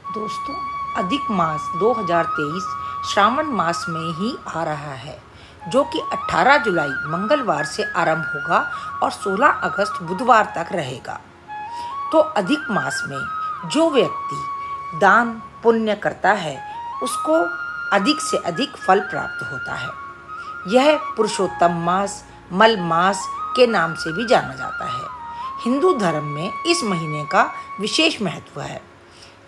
दोस्तों, अधिक मास 2023 श्रावण मास में ही आ रहा है, जो कि 18 जुलाई मंगलवार से आरंभ होगा और 16 अगस्त बुधवार तक रहेगा। तो अधिक मास में जो व्यक्ति दान पुण्य करता है, उसको अधिक से अधिक फल प्राप्त होता है। यह पुरुषोत्तम मास, मल मास के नाम से भी जाना जाता है। हिंदू धर्म में इस महीने का विशेष महत्व है।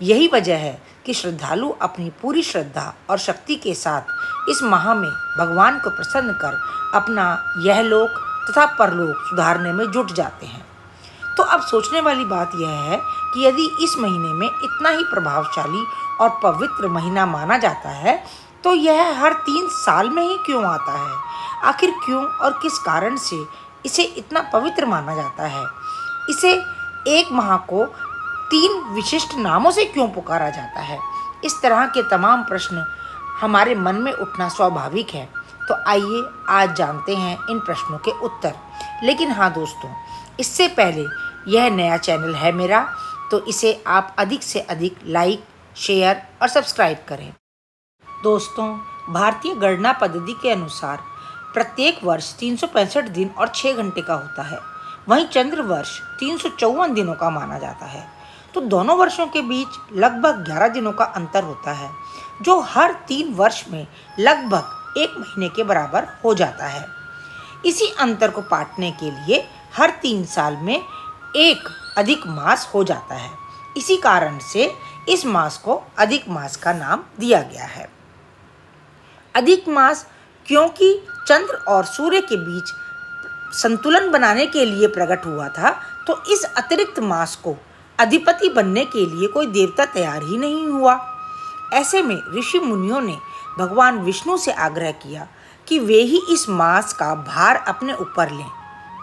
यही वजह है कि श्रद्धालु अपनी पूरी श्रद्धा और शक्ति के साथ इस माह में भगवान को प्रसन्न कर अपना यह लोक तथा परलोक सुधारने में जुट जाते हैं। तो अब सोचने वाली बात यह है कि यदि इस महीने में इतना ही प्रभावशाली और पवित्र महीना माना जाता है, तो यह हर 3 साल में ही क्यों आता है? आखिर क्यों और किस कारण से इसे इतना पवित्र माना जाता है? इसे एक माह को 3 विशिष्ट नामों से क्यों पुकारा जाता है? इस तरह के तमाम प्रश्न हमारे मन में उठना स्वाभाविक है। तो आइए आज जानते हैं इन प्रश्नों के उत्तर। लेकिन हाँ दोस्तों, इससे पहले यह नया चैनल है मेरा, तो इसे आप अधिक से अधिक लाइक, शेयर और सब्सक्राइब करें। दोस्तों, भारतीय गणना पद्धति के अनुसार प्रत्येक वर्ष 365 दिन और 6 घंटे का होता है। वहीं चंद्र वर्ष 354 दिनों का माना जाता है। तो दोनों वर्षों के बीच लगभग 11 दिनों का अंतर होता है, जो हर 3 वर्ष में लगभग 1 महीने के बराबर हो जाता है। इसी अंतर को पाटने के लिए हर 3 साल में एक अधिक मास हो जाता है। इसी कारण से इस मास को अधिक मास का नाम दिया गया है। अधिक मास क्योंकि चंद्र और सूर्य के बीच संतुलन बनाने के लिए प्रकट हुआ था, तो इस अतिरिक्त मास को अधिपति बनने के लिए कोई देवता तैयार ही नहीं हुआ। ऐसे में ऋषि मुनियों ने भगवान विष्णु से आग्रह किया कि वे ही इस मास का भार अपने ऊपर लें।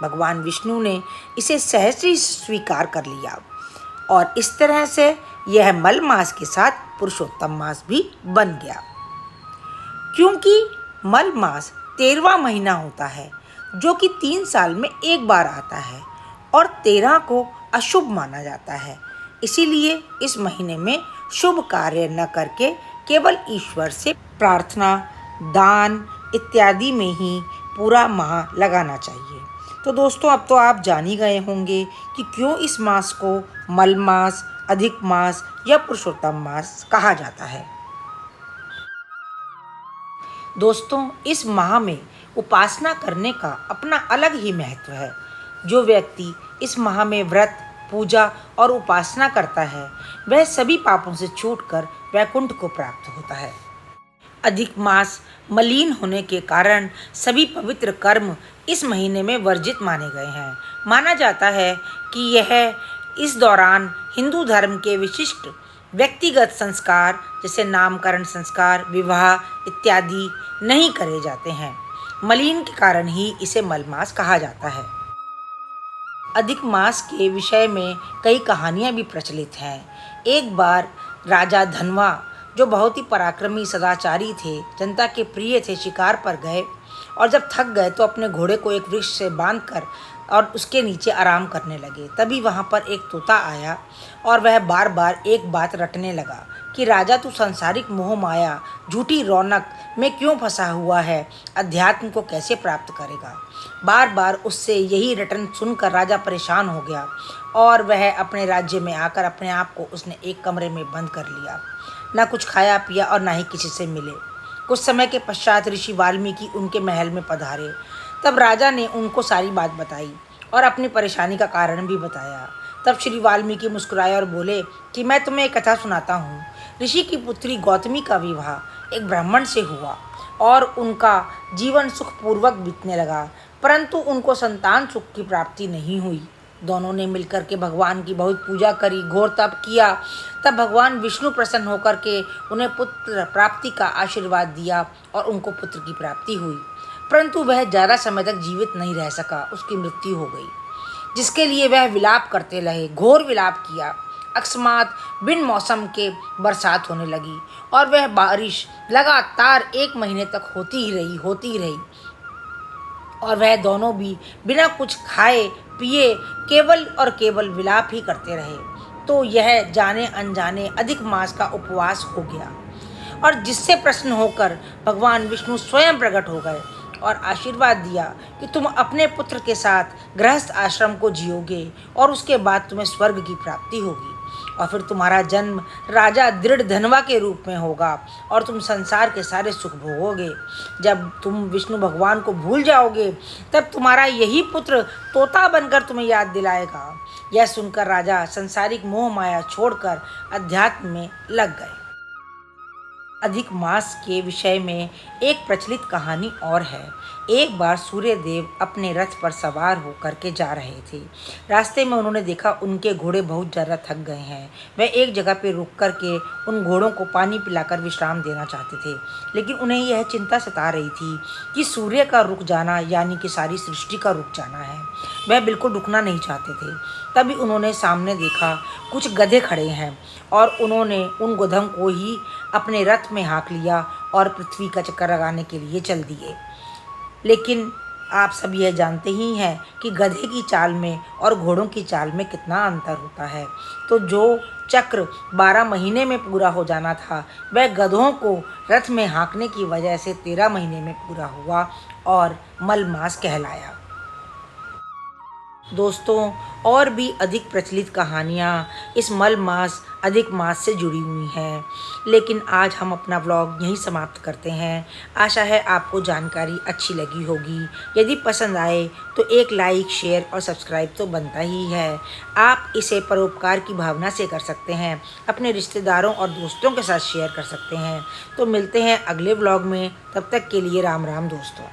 भगवान विष्णु ने इसे सहज ही स्वीकार कर लिया और इस तरह से यह मल मास के साथ पुरुषोत्तम मास भी बन गया। क्योंकि मल मास 13वां महीना होता है, जो कि 3 साल में एक बार आता है और 13 को अशुभ माना जाता है। इसीलिए इस महीने में शुभ कार्य न करके केवल ईश्वर से प्रार्थना, दान इत्यादि में ही पूरा माह लगाना चाहिए। तो दोस्तों, अब तो आप जान ही गए होंगे कि क्यों इस मास को मल मास, अधिक मास या पुरुषोत्तम मास कहा जाता है। दोस्तों, इस माह में उपासना करने का अपना अलग ही महत्व है। जो व्यक्ति इस माह में व्रत, पूजा और उपासना करता है, वह सभी पापों से छूटकर वैकुंठ को प्राप्त होता है। अधिक मास मलिन होने के कारण सभी पवित्र कर्म इस महीने में वर्जित माने गए हैं। माना जाता है कि यह इस दौरान हिंदू धर्म के विशिष्ट व्यक्तिगत संस्कार जैसे नामकरण संस्कार, विवाह इत्यादि नहीं करे जाते हैं। मलिन के कारण ही इसे मलमास कहा जाता है। अधिक मास के विषय में कई कहानियां भी प्रचलित हैं। एक बार राजा धनवा, जो बहुत ही पराक्रमी सदाचारी थे, जनता के प्रिय थे, शिकार पर गए और जब थक गए तो अपने घोड़े को एक वृक्ष से बांधकर और उसके नीचे आराम करने लगे। तभी वहाँ पर एक तोता आया और वह बार बार एक बात रटने लगा कि राजा, तू सांसारिक मोह माया, झूठी रौनक में क्यों फंसा हुआ है? अध्यात्म को कैसे प्राप्त करेगा? बार बार उससे यही रटन सुनकर राजा परेशान हो गया और वह अपने राज्य में आकर अपने आप को उसने एक कमरे में बंद कर लिया। ना कुछ खाया पिया और ना ही किसी से मिले। कुछ समय के पश्चात ऋषि वाल्मीकि उनके महल में पधारे। तब राजा ने उनको सारी बात बताई और अपनी परेशानी का कारण भी बताया। तब श्री वाल्मीकि मुस्कुराए और बोले कि मैं तुम्हें एक कथा सुनाता हूँ। ऋषि की पुत्री गौतमी का विवाह एक ब्राह्मण से हुआ और उनका जीवन सुखपूर्वक बीतने लगा, परंतु उनको संतान सुख की प्राप्ति नहीं हुई। दोनों ने मिलकर के भगवान की बहुत पूजा करी, घोर तप किया। तब भगवान विष्णु प्रसन्न होकर के उन्हें पुत्र प्राप्ति का आशीर्वाद दिया और उनको पुत्र की प्राप्ति हुई, परंतु वह ज़्यादा समय तक जीवित नहीं रह सका। उसकी मृत्यु हो गई, जिसके लिए वह विलाप करते रहे, घोर विलाप किया। अकस्मात बिन मौसम के बरसात होने लगी और वह बारिश लगातार 1 महीने तक होती ही रही और वह दोनों भी बिना कुछ खाए पिए केवल और केवल विलाप ही करते रहे। तो यह जाने अनजाने अधिक मास का उपवास हो गया, और जिससे प्रसन्न होकर भगवान विष्णु स्वयं प्रकट हो गए और आशीर्वाद दिया कि तुम अपने पुत्र के साथ गृहस्थ आश्रम को जियोगे और उसके बाद तुम्हें स्वर्ग की प्राप्ति होगी, और फिर तुम्हारा जन्म राजा दृढ़ धनवा के रूप में होगा और तुम संसार के सारे सुख भोगोगे। जब तुम विष्णु भगवान को भूल जाओगे तब तुम्हारा यही पुत्र तोता बनकर तुम्हें याद दिलाएगा। यह सुनकर राजा संसारिक मोह माया छोड़कर अध्यात्म में लग गए। अधिक मास के विषय में एक प्रचलित कहानी और है। एक बार सूर्य देव अपने रथ पर सवार होकर के जा रहे थे। रास्ते में उन्होंने देखा उनके घोड़े बहुत ज़्यादा थक गए हैं। वह एक जगह पर रुक कर के उन घोड़ों को पानी पिलाकर विश्राम देना चाहते थे, लेकिन उन्हें यह चिंता सता रही थी कि सूर्य का रुक जाना यानी कि सारी सृष्टि का रुक जाना है। वह बिल्कुल रुकना नहीं चाहते थे। तभी उन्होंने सामने देखा कुछ गधे खड़े हैं और उन्होंने उन गधों को ही अपने रथ में हाँक लिया और पृथ्वी का चक्कर लगाने के लिए चल दिए। लेकिन आप सब यह जानते ही हैं कि गधे की चाल में और घोड़ों की चाल में कितना अंतर होता है। तो जो चक्र 12 महीने में पूरा हो जाना था वह गधों को रथ में हाँकने की वजह से 13 महीने में पूरा हुआ और मलमास कहलाया। दोस्तों, और भी अधिक प्रचलित कहानियाँ इस मलमास अधिक मास से जुड़ी हुई हैं, लेकिन आज हम अपना व्लॉग यहीं समाप्त करते हैं। आशा है आपको जानकारी अच्छी लगी होगी। यदि पसंद आए तो एक लाइक, शेयर और सब्सक्राइब तो बनता ही है। आप इसे परोपकार की भावना से कर सकते हैं, अपने रिश्तेदारों और दोस्तों के साथ शेयर कर सकते हैं। तो मिलते हैं अगले व्लॉग में, तब तक के लिए राम राम दोस्तों।